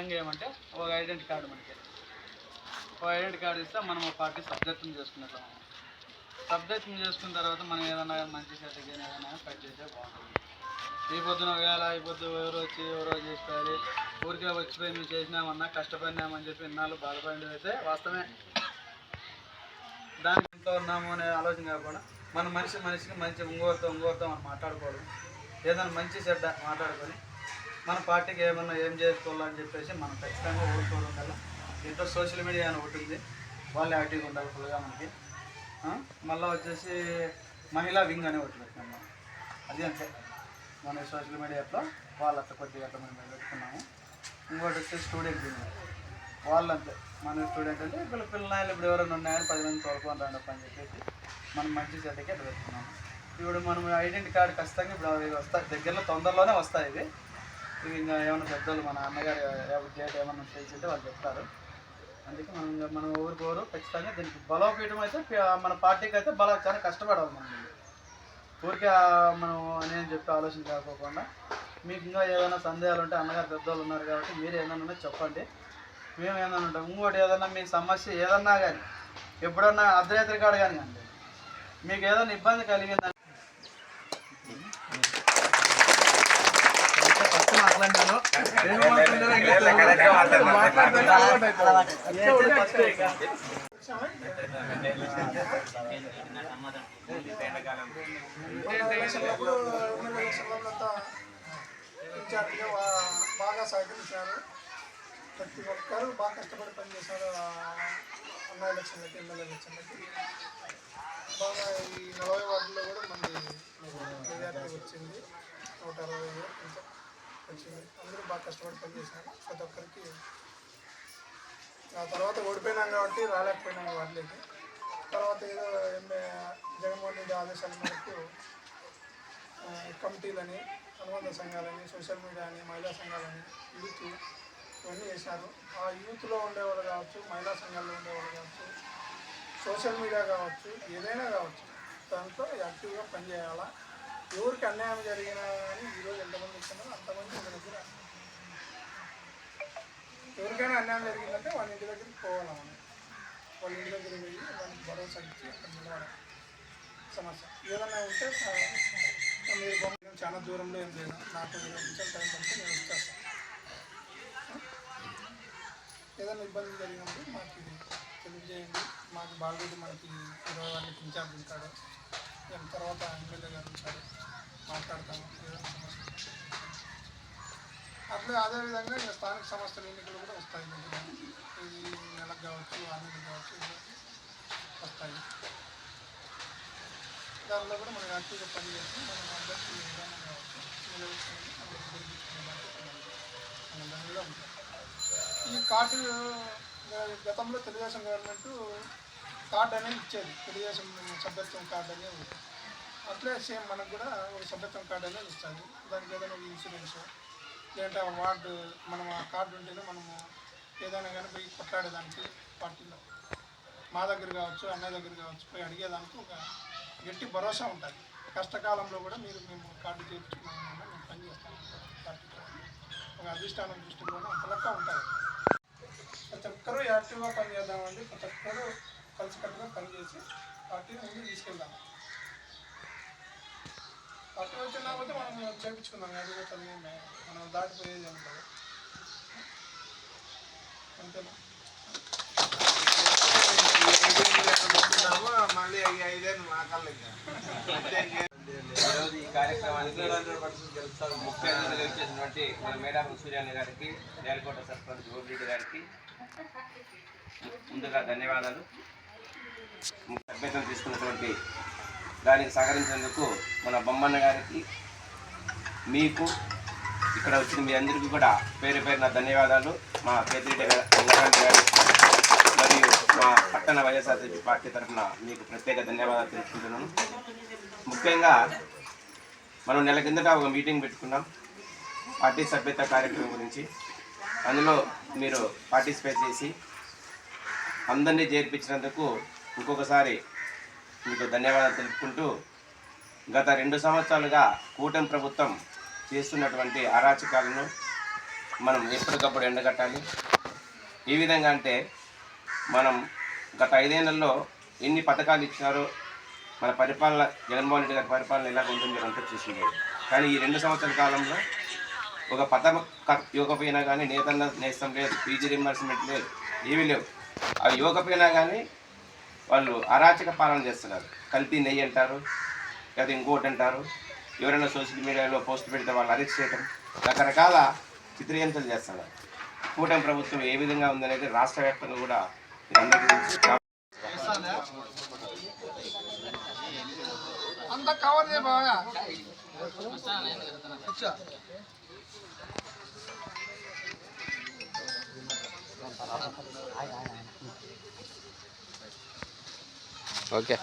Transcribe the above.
విధంగా ఏమంటే ఒక ఐడెంటిటీ కార్డు మనకి ఒక ఐడెంటిటీ కార్డు ఇస్తే మనం ఒక పార్టీ సభ్యత్వం చేసుకునేస్తాం. సభ్యత్వం చేసుకున్న తర్వాత మనం ఏదైనా మంచి చెడ్డకి ఏదైనా ఫైట్ చేస్తే బాగుంటుంది. ఈ పొద్దున ఒకవేళ ఈ పొద్దు ఎవరో చేసిపోయాలి ఊరికే వచ్చిపోయి మేము చేసినామన్నా కష్టపడినామని చెప్పి ఇన్నాళ్ళు బాధపడి అయితే వాస్తవమే. దానికి ఇంట్లో ఉన్నాము అనే ఆలోచన కాకుండా మన మనిషికి మంచి ఇంకోరితో మనం మాట్లాడుకోవడం, ఏదైనా మంచి చెడ్డ మాట్లాడుకొని మన పార్టీకి ఏం చేసుకోవాలని చెప్పేసి మనం ఖచ్చితంగా ఊరుకోవడం వల్ల దీంట్లో సోషల్ మీడియా అని ఒకటి ఉంది, వాళ్ళు యాక్టివ్గా ఉండాలి ఫుల్గా మనకి. మళ్ళీ వచ్చేసి మహిళా వింగ్ అనే ఒకటి పెట్టినాము, అది అంతే మన సోషల్ మీడియాలో వాళ్ళు అట్లా కొద్దిగా అట్లా మనం పెట్టుకున్నాము. ఇంకోటి వచ్చేసి స్టూడెంట్ వింగ్, వాళ్ళంతే మన స్టూడెంట్ అంటే పిల్లలు ఇప్పుడు ఎవరైనా ఉన్నాయని 10 మంది తోడుకొని రాండప్ప అని చెప్పేసి మనం మంచి చెడ్డకి అట్లా పెట్టుకున్నాము. ఇప్పుడు మనం ఐడెంటిటీ కార్డు ఖచ్చితంగా ఇప్పుడు వస్తాయి, దగ్గరలో తొందరలోనే వస్తాయి ఇవి ఇంకా ఏమైనా పెద్దలు మన అన్నగారు డేట్ ఏమన్నా తెలిసింటే వాళ్ళు చెప్తారు. అందుకే మనం ఊరుకోరు ఖచ్చితంగా దీనికి బలోపేయడం అయితే మన పార్టీకి అయితే చాలా కష్టపడాలి. మనం ఊరికే మనం నేను చెప్పే ఆలోచన కాకోకుండా మీకు ఇంకా ఏదైనా సందేహాలు ఉంటే అన్నగారు పెద్దవాళ్ళు ఉన్నారు కాబట్టి మీరు ఏదైనా చెప్పండి, మేము ఏదైనా ఉంటాం. ఇంకోటి ఏదన్నా మీ సమస్య ఏదన్నా కానీ ఎప్పుడన్నా అర్ధరాత్రి కాడు కానీ మీకు ఏదైనా ఇబ్బంది కలిగిందని మాట్లాడినాను ఇన్ఛార్జిగా బాగా సహకరించారు. ప్రతి ఒక్కరు బాగా కష్టపడి పనిచేశారు. అన్న ఎలక్షన్లకి ఎమ్మెల్యే ఎలక్షన్లకి బాగా ఈ 40 వార్డుల్లో కూడా మనకి మెజారిటీ వచ్చింది, 160 కొంచెం వచ్చింది. అందరూ బాగా కష్టపడి పనిచేశారు ప్రతి ఒక్కరికి. ఆ తర్వాత ఓడిపోయినాం కాబట్టి రాలేకపోయినాం వార్డులకి. తర్వాత ఏదో జగన్మోహన్ రెడ్డి ఆదేశాల మేరకు కమిటీలని, అనుబంధ సంఘాలని, సోషల్ మీడియా అని, మహిళా సంఘాలని, యూత్ ఇవన్నీ చేశారు. ఆ యూత్లో ఉండేవాళ్ళు కావచ్చు, మహిళా సంఘాల్లో ఉండేవాళ్ళు కావచ్చు, సోషల్ మీడియా కావచ్చు, ఏదైనా కావచ్చు, దాంట్లో యాక్టివ్గా పనిచేయాలా. ఎవరికి అన్యాయం జరిగినా కానీ ఈరోజు ఎంతమంది ఇస్తున్నారో అంతమంది ఇంటి దగ్గర ఎవరికైనా అన్యాయం జరిగిందంటే వాళ్ళ ఇంటి దగ్గరికి పోవాలి. మనం వాళ్ళ ఇంటి దగ్గరికి వెళ్ళి వాళ్ళకి భరోసా ఇచ్చి అక్కడ నిలబడాలి. సమస్య ఏదైనా ఉంటే మీరు చాలా దూరంలో ఏం లేదు, నాకు 20 నిమిషాలు టైం పడితే నేను వచ్చేస్తాను. ఏదైనా ఇబ్బంది జరిగినప్పుడు మాకు తెలియజేయండి. మాకు బాలరెడ్డి మనకి 20 వారికి ఇన్ఛార్జ్ ఉంటాడు, దాని తర్వాత ఎమ్మెల్యే గారు ఉంటాడు, మాట్లాడతాము ఏదైనా సమస్య. అట్లే అదేవిధంగా ఇంకా స్థానిక సంస్థల ఎన్నికలు కూడా వస్తాయి. ఈ నెలకు కావచ్చు, 6 నెలలకు కావచ్చు వస్తాయి. దానిలో కూడా మనం యాక్టివ్గా పనిచేసి మనం అభ్యర్థి ఏదైనా కావచ్చు నిలబెట్టుకుని అభ్యర్థి గెలిపించుకునే బాధ్యత మన దానిలో ఉంటాం. ఈ కార్డు గతంలో తెలుగుదేశం గవర్నమెంట్ కార్డు అనేది ఇచ్చేది, తెలుగుదేశం సభ్యత్వం కార్డు అనేది. అట్లే సేమ్ మనకు కూడా ఒక సభ్యత్వం కార్డు అనేది ఇస్తుంది. దానికి ఏదైనా ఇన్సూరెన్స్ లేదంటే వార్డు మనం ఆ కార్డు ఉంటేనే మనము ఏదైనా కానీ పోయి కొట్లాడేదానికి పార్టీలో మా దగ్గర కావచ్చు, అన్నయ్య దగ్గర కావచ్చు పోయి అడిగేదానికి ఒక గట్టి భరోసా ఉంటుంది. కష్టకాలంలో కూడా మేము కార్డు చేయించుకున్నామన్నా మేము పనిచేస్తాము పార్టీతో ఒక అధిష్టానం దృష్టిలోనే అంతలక్క ఉంటుంది. ప్రతి ఒక్కరూ యాక్టివ్గా పనిచేద్దామండి, ప్రతి ఒక్కరూ కలిసికట్టుగా పనిచేసి పార్టీని ముందుకు తీసుకెళ్దాం. పార్టీ వచ్చిన పోతే మనం చేయించుకుందాం, అడిగిపోతుంది మనం దాటిపోయేది ఉంటుంది అంతేనా. మళ్ళీ 5 ఏళ్ళు మా కళ్ళు ఈరోజు ఈ కార్యక్రమానికి ముఖ్య అతిథులుగా వచ్చేసినటువంటి మన మేడారం సూర్యాన్ని గారికి, దేలకోట సర్పంచ్ గోపిరెడ్డి గారికి ముందుగా ధన్యవాదాలు. సభ్యత్వం తీసుకున్నటువంటి దానికి సహకరించినందుకు మన బొమ్మన్న గారికి, మీకు ఇక్కడ వచ్చిన మీ అందరికీ కూడా పేరు పేరున ధన్యవాదాలు. మా పెద్దిరెడ్డి గారు మరియు మా పట్టణ వైఎస్ఆర్సీపీ పార్టీ తరఫున మీకు ప్రత్యేక ధన్యవాదాలు తెలుసుకుంటున్నాను. ముఖ్యంగా మనం నెల కిందట ఒక మీటింగ్ పెట్టుకున్నాం పార్టీ సభ్యత కార్యక్రమం గురించి. అందులో మీరు పార్టిసిపేట్ చేసి అందరినీ చేర్పించినందుకు ఇంకొకసారి మీకు ధన్యవాదాలు తెలుపుకుంటూ, గత 2 సంవత్సరాలుగా కూటమి ప్రభుత్వం చేస్తున్నటువంటి అరాచకాలను, మనం ఎప్పటికప్పుడు ఎండగట్టాలి. ఏ విధంగా అంటే మనం గత 5 ఏళ్లలో ఎన్ని పథకాలు ఇచ్చారో మన పరిపాలన, జగన్మోహన్ రెడ్డి గారి పరిపాలన ఎలా ఉంటుందో అంతా చూసింది. కానీ ఈ 2 సంవత్సరాల కాలంలో ఒక పథకం ఇవ్వకపోయినా కానీ నేతన్న నేస్తం లేదు, పీజీ రింబర్స్మెంట్ లేదు, ఏమీ లేవు. అవి ఇవ్వకపోయినా కానీ వాళ్ళు అరాచక పాలన చేస్తున్నారు. కల్తీ నెయ్యి అంటారు, లేదా ఇంకోటి అంటారు. ఎవరైనా సోషల్ మీడియాలో పోస్ట్ పెడితే వాళ్ళు అరెస్ట్ చేయడం, రకరకాల చిత్రహింసలు చేస్తున్నారు. కూటమి ప్రభుత్వం ఏ విధంగా ఉందనేది రాష్ట్ర వ్యాప్తంగా కూడా అందరికీ తెలుసు. అంత కవర్ చేయ బాగా ఓకే.